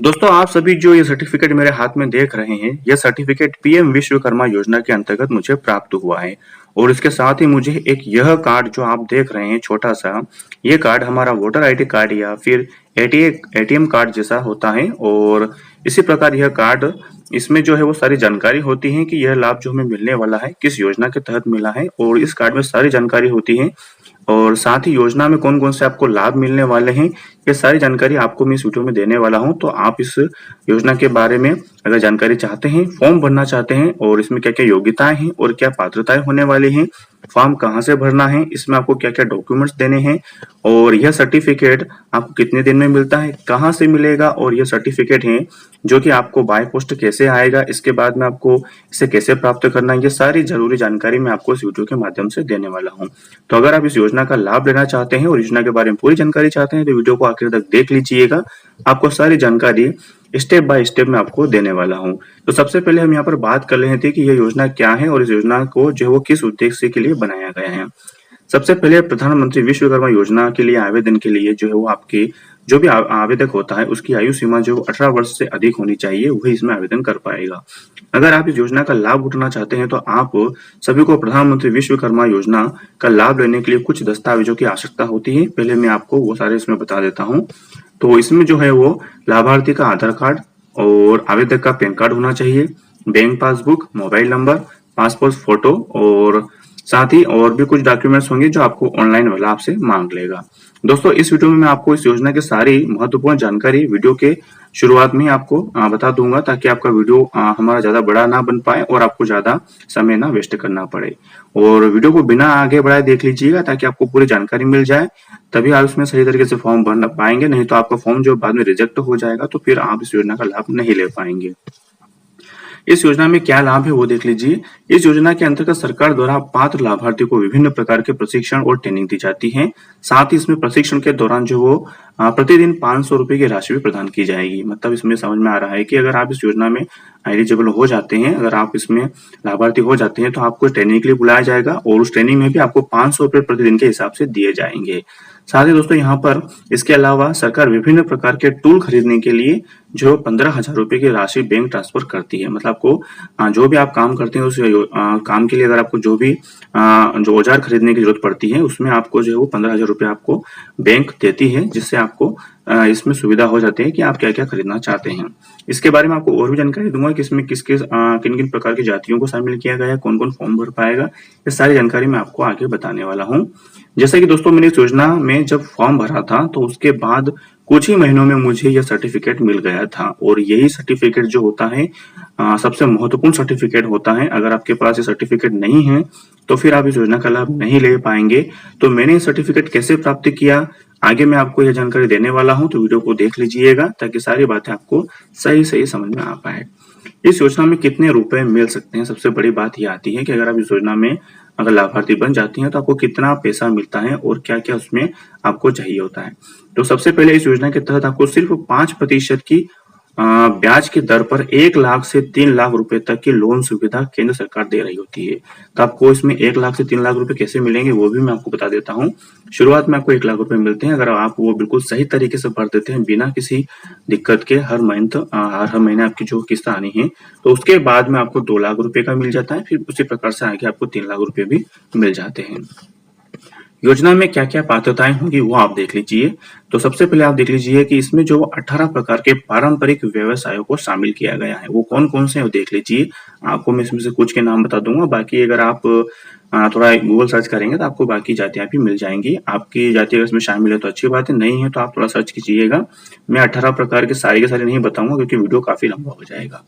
दोस्तों, आप सभी जो ये सर्टिफिकेट मेरे हाथ में देख रहे हैं, यह सर्टिफिकेट पीएम विश्वकर्मा योजना के अंतर्गत मुझे प्राप्त हुआ है। और इसके साथ ही मुझे एक यह कार्ड जो आप देख रहे हैं छोटा सा, ये कार्ड हमारा वोटर आईडी कार्ड या फिर एटीएम कार्ड जैसा होता है। और इसी प्रकार यह कार्ड, इसमें जो है वो सारी जानकारी होती है कि यह लाभ जो हमें मिलने वाला है किस योजना के तहत मिला है, और इस कार्ड में सारी जानकारी होती है। और साथ ही योजना में कौन कौन से आपको लाभ मिलने वाले हैं, ये सारी जानकारी आपको मैं इस वीडियो में देने वाला हूं। तो आप इस योजना के बारे में अगर जानकारी चाहते हैं, फॉर्म भरना चाहते हैं, और इसमें क्या क्या योग्यताएं हैं और क्या पात्रताएं होने वाली हैं, फॉर्म कहाँ से भरना है, इसमें आपको क्या क्या डॉक्यूमेंट्स देने हैं, और यह सर्टिफिकेट आपको कितने दिन में मिलता है, कहाँ से मिलेगा, और यह सर्टिफिकेट है जो कि आपको बाय पोस्ट कैसे आएगा, इसके बाद में आपको इसे कैसे प्राप्त करना है, ये सारी जरूरी जानकारी मैं आपको इस वीडियो के माध्यम से देने वाला हूँ। तो अगर आप इस योजना का लाभ लेना चाहते हैं और योजना के बारे में पूरी जानकारी चाहते हैं तो वीडियो को आखिर तक देख लीजिएगा। आपको सारी जानकारी स्टेप बाय स्टेप में आपको देने वाला हूँ। तो सबसे पहले हम यहाँ पर बात कर रहे थे कि यह योजना क्या है और इस योजना को जो है वो किस उद्देश्य के लिए बनाया गया है। सबसे पहले प्रधानमंत्री विश्वकर्मा योजना के लिए आवेदन के लिए जो है वो आपके जो भी आवेदक होता है उसकी आयु सीमा जो 18 वर्ष से अधिक होनी चाहिए, वही इसमें आवेदन कर पाएगा। अगर आप इस योजना का लाभ उठाना चाहते हैं तो आप सभी को प्रधानमंत्री विश्वकर्मा योजना का लाभ लेने के लिए कुछ दस्तावेजों की आवश्यकता होती है। पहले मैं आपको वो सारे इसमें बता देता हूँ। तो इसमें जो है वो लाभार्थी का आधार कार्ड और आवेदक का पैन कार्ड होना चाहिए, bank passbook, mobile number, passport photo, और साथ ही और भी कुछ डॉक्यूमेंट्स होंगे जो आपको ऑनलाइन वाला आपसे मांग लेगा। दोस्तों, इस वीडियो में मैं आपको इस योजना की सारी महत्वपूर्ण जानकारी वीडियो के शुरुआत में ही आपको बता दूंगा, ताकि आपका वीडियो हमारा ज्यादा बड़ा ना बन पाए और आपको ज्यादा समय ना वेस्ट करना पड़े। और वीडियो को बिना आगे बढ़ाए देख लीजिएगा ताकि आपको पूरी जानकारी मिल जाए, तभी आप इसमें सही तरीके से फॉर्म भर पाएंगे। नहीं तो आपका फॉर्म जो बाद में रिजेक्ट हो जाएगा तो फिर आप इस योजना का लाभ नहीं ले पाएंगे। इस योजना में क्या लाभ है वो देख लीजिए। इस योजना के अंतर्गत सरकार द्वारा पात्र लाभार्थी को विभिन्न प्रकार के प्रशिक्षण और ट्रेनिंग दी जाती है। साथ ही इसमें प्रशिक्षण के दौरान जो वो प्रतिदिन 500 रुपए की राशि भी प्रदान की जाएगी। मतलब इसमें समझ में आ रहा है कि अगर आप इस योजना में एलिजिबल हो जाते हैं, अगर आप इसमें लाभार्थी हो जाते हैं तो आपको ट्रेनिंग के लिए बुलाया जाएगा और उस ट्रेनिंग में भी आपको 500 रुपए प्रतिदिन के हिसाब से दिए जाएंगे। साथ ही दोस्तों, यहाँ पर इसके अलावा सरकार विभिन्न प्रकार के टूल खरीदने के लिए जो 15,000 रुपए की राशि बैंक ट्रांसफर करती है। मतलब आपको जो भी आप काम करते हैं उस काम के लिए अगर आपको जो भी जो औजार खरीदने की जरूरत पड़ती है उसमें आपको जो है वो 15,000 रुपए आपको बैंक देती है, जिससे आपको इसमें सुविधा हो जाती है कि आप क्या क्या खरीदना चाहते हैं। इसके बारे में आपको और भी जानकारी दूंगा कि इसमें किस किस किन किन प्रकार की जातियों को शामिल किया गया है, कौन कौन फॉर्म भर पाएगा, ये सारी जानकारी मैं आपको आगे बताने वाला हूँ। जैसा कि दोस्तों, मैंने इस योजना में जब फॉर्म भरा था तो उसके बाद कुछ ही महीनों में मुझे यह सर्टिफिकेट मिल गया था। और यही सर्टिफिकेट जो होता है सबसे महत्वपूर्ण सर्टिफिकेट होता है। अगर आपके पास ये सर्टिफिकेट नहीं है तो फिर आप इस योजना का लाभ नहीं ले पाएंगे। तो मैंने ये सर्टिफिकेट कैसे प्राप्त किया, आगे मैं आपको यह जानकारी देने वाला हूं। तो वीडियो को देख लीजिएगा ताकि सारी बातें आपको सही सही समझ में आ पाए। इस योजना में कितने रुपए मिल सकते हैं, सबसे बड़ी बात यह आती है कि अगर आप इस योजना में अगर लाभार्थी बन जाती हैं तो आपको कितना पैसा मिलता है और क्या क्या उसमें आपको चाहिए होता है। तो सबसे पहले इस योजना के तहत आपको सिर्फ 5% की ब्याज की दर पर 1 लाख से 3 लाख रुपए तक की लोन सुविधा केंद्र सरकार दे रही होती है। तो आपको इसमें 1 लाख से 3 लाख रुपए कैसे मिलेंगे वो भी मैं आपको बता देता हूँ। शुरुआत में आपको 1 लाख रुपए मिलते हैं अगर आप वो बिल्कुल सही तरीके से भर देते हैं बिना किसी दिक्कत के। हर महीने आपकी जो किस्त आनी है, तो उसके बाद में आपको 2 लाख रुपए का मिल जाता है। फिर उसी प्रकार से आगे आपको 3 लाख रुपए भी मिल जाते हैं। योजना में क्या क्या पात्रताएं होंगी वो आप देख लीजिए। तो सबसे पहले आप देख लीजिए कि इसमें जो 18 प्रकार के पारंपरिक व्यवसायों को शामिल किया गया है, वो कौन कौन से हैं वो देख लीजिए। आपको मैं इसमें से कुछ के नाम बता दूंगा, बाकी अगर आप थोड़ा गूगल सर्च करेंगे तो आपको बाकी जातियां भी मिल जाएंगी। आपकी जाति अगर इसमें शामिल है तो अच्छी बात है, नहीं है तो आप थोड़ा सर्च कीजिएगा। मैं 18 प्रकार के सारे नहीं बताऊंगा क्योंकि वीडियो काफी लंबा हो जाएगा।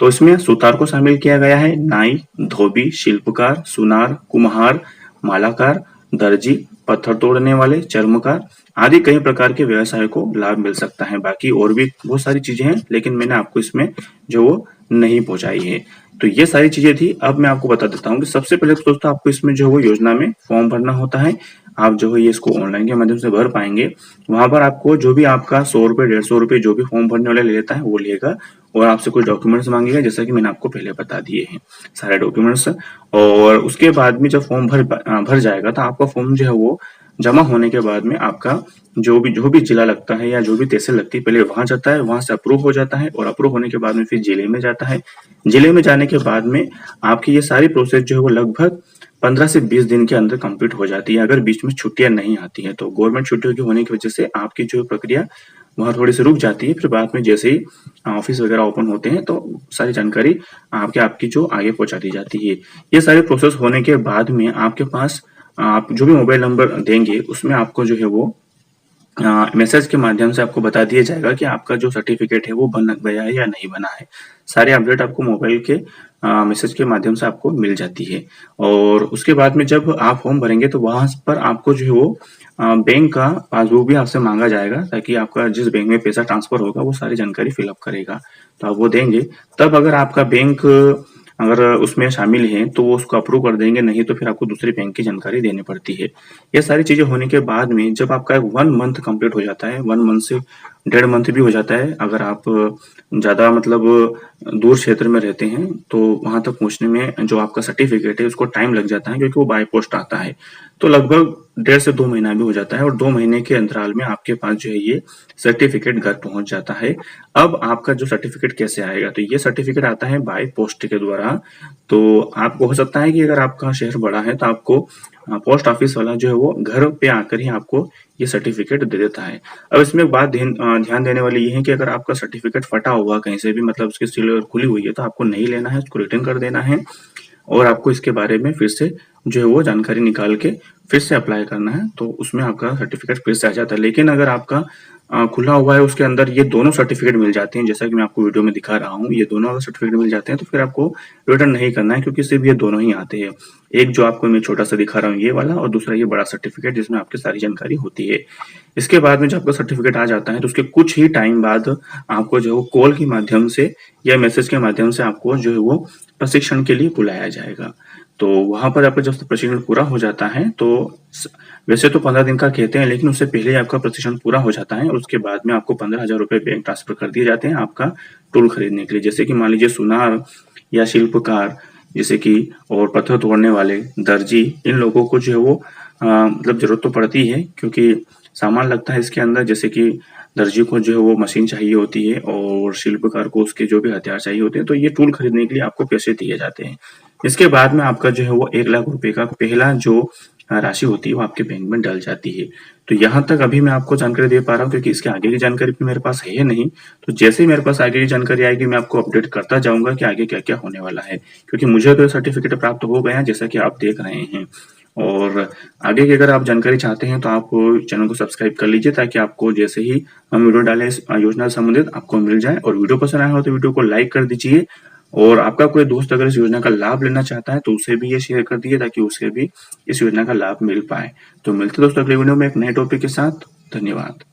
तो इसमें सुतार को शामिल किया गया है, नाई, धोबी, शिल्पकार, सुनार, कुम्हार, मालाकार, दर्जी, पत्थर तोड़ने वाले, चर्मकार आदि कई प्रकार के व्यवसाय को लाभ मिल सकता है। बाकी और भी बहुत सारी चीजें हैं लेकिन मैंने आपको इसमें जो वो नहीं पहुंचाई है। तो ये सारी चीजें थी। अब मैं आपको बता देता हूँ कि सबसे पहले तो दोस्तों आपको इसमें जो वो योजना में फॉर्म भरना होता है। आप जो है ये इसको ऑनलाइन के माध्यम से भर पाएंगे। वहां पर आपको जो भी आपका 100 रुपए 150 रुपए जो भी फॉर्म भरने वाला लेता है वो लेगा और आपसे कुछ डॉक्यूमेंट्स मांगेगा, जैसा कि मैंने आपको पहले बता दिए हैं सारे डॉक्यूमेंट्स। और उसके बाद में जब फॉर्म भर जाएगा तो आपका फॉर्म जो है वो जमा होने के बाद में आपका जो भी जिला लगता है या जो भी तहसील लगती है, पहले वहां जाता है, वहां से अप्रूव हो जाता है और अप्रूव होने के बाद में फिर जिले में जाता है। जिले में जाने के बाद में आपकी ये सारी प्रोसेस जो है वो लगभग 15 से 20 दिन के अंदर कंप्लीट हो जाती है, अगर बीच में छुट्टियां नहीं आती है तो। गवर्नमेंट छुट्टियों की होने की वजह से आपकी जो प्रक्रिया वहाँ थोड़ी सी रुक जाती है, फिर बाद में जैसे ही ऑफिस वगैरह ओपन होते हैं तो सारी जानकारी आपकी जो आगे पहुंचा दी जाती है। ये सारी प्रोसेस होने के बाद में आपके पास आप जो भी मोबाइल नंबर देंगे उसमें आपको जो है वो मैसेज के माध्यम से आपको बता दिया जाएगा कि आपका जो सर्टिफिकेट है वो बन गया है या नहीं बना है। सारे अपडेट आपको मोबाइल के मैसेज के माध्यम से आपको मिल जाती है। और उसके बाद में जब आप फॉर्म भरेंगे तो वहां पर आपको जो है वो बैंक का पासबुक भी आपसे मांगा जाएगा, ताकि आपका जिस बैंक में पैसा ट्रांसफर होगा वो सारी जानकारी फिलअप करेगा। तो आप वो देंगे, तब अगर आपका बैंक अगर उसमें शामिल है तो वो उसको अप्रूव कर देंगे, नहीं तो फिर आपको दूसरे बैंक की जानकारी देनी पड़ती है। ये सारी चीजें होने के बाद में जब आपका 1 मंथ कंप्लीट हो जाता है, 1 मंथ से 1.5 मंथ भी हो जाता है, अगर आप ज्यादा मतलब दूर क्षेत्र में रहते हैं तो वहां तक पहुंचने में जो आपका सर्टिफिकेट है उसको टाइम लग जाता है, क्योंकि वो बाय पोस्ट आता है। तो लगभग 1.5 से 2 महीना भी हो जाता है और 2 महीने के अंतराल में आपके पास जो है ये सर्टिफिकेट घर पहुंच जाता है। अब आपका जो सर्टिफिकेट कैसे आएगा, तो ये सर्टिफिकेट आता है बाय पोस्ट के द्वारा। तो आपको हो सकता है कि अगर आपका शहर बड़ा है तो आपको पोस्ट ऑफिस वाला जो है वो घर पे आकर ही आपको ये सर्टिफिकेट दे देता है। अब इसमें एक बात ध्यान देने वाली ये है कि अगर आपका सर्टिफिकेट फटा हुआ कहीं से भी, मतलब उसकी सील खुली हुई है, तो आपको नहीं लेना है, उसको रिटर्न कर देना है और आपको इसके बारे में फिर से जो है वो जानकारी निकाल के फिर से अप्लाई करना है, तो उसमें आपका सर्टिफिकेट फिर से आ जाता है। लेकिन अगर आपका खुला हुआ है, उसके अंदर ये दोनों सर्टिफिकेट मिल जाते हैं, जैसा कि मैं आपको वीडियो में दिखा रहा हूँ, ये दोनों अगर सर्टिफिकेट मिल जाते हैं तो फिर आपको रिटर्न नहीं करना है, क्योंकि सिर्फ ये दोनों ही आते हैं। एक जो आपको मैं छोटा सा दिखा रहा हूँ ये वाला, और दूसरा ये बड़ा सर्टिफिकेट जिसमें आपकी सारी जानकारी होती है। इसके बाद में जब आपका सर्टिफिकेट आ जाता है तो उसके कुछ ही टाइम बाद आपको जो है कॉल के माध्यम से या मैसेज के माध्यम से आपको जो है वो प्रशिक्षण के लिए बुलाया जाएगा। तो वहां पर आपका जब प्रशिक्षण पूरा हो जाता है तो वैसे तो 15 दिन का कहते हैं, लेकिन उससे पहले आपका प्रशिक्षण पूरा हो जाता है और उसके बाद में आपको 15,000 रुपए बैंक ट्रांसफर कर दिए जाते हैं आपका टूल खरीदने के लिए। जैसे कि मान लीजिए सुनार या शिल्पकार, जैसे कि और पत्थर तोड़ने वाले, दर्जी, इन लोगों को जो है वो मतलब जरूरत तो पड़ती है, क्योंकि सामान लगता है इसके अंदर। जैसे कि दर्जी को जो है वो मशीन चाहिए होती है और शिल्पकार को उसके जो भी हथियार चाहिए होते हैं, तो ये टूल खरीदने के लिए आपको पैसे दिए जाते हैं। इसके बाद में आपका जो है वो 1 लाख रुपए का पहला जो राशि होती है वो आपके बैंक में डल जाती है। तो यहाँ तक अभी मैं आपको जानकारी दे पा रहा हूँ, क्योंकि इसके आगे की जानकारी भी मेरे पास है नहीं। तो जैसे ही मेरे पास आगे की जानकारी आएगी मैं आपको अपडेट करता जाऊंगा कि आगे क्या क्या होने वाला है, क्योंकि मुझे तो सर्टिफिकेट प्राप्त हो गया जैसा कि आप देख रहे हैं। और आगे की अगर आप जानकारी चाहते हैं तो आप चैनल को सब्सक्राइब कर लीजिए, ताकि आपको जैसे ही हम वीडियो डालें इस योजना से संबंधित आपको मिल जाए। और वीडियो पसंद आया हो तो वीडियो को लाइक कर दीजिए, और आपका कोई दोस्त अगर इस योजना का लाभ लेना चाहता है तो उसे भी ये शेयर कर दीजिए, ताकि उसे भी इस योजना का लाभ मिल पाए। तो मिलते दोस्तों अगले वीडियो में एक नए टॉपिक के साथ। धन्यवाद।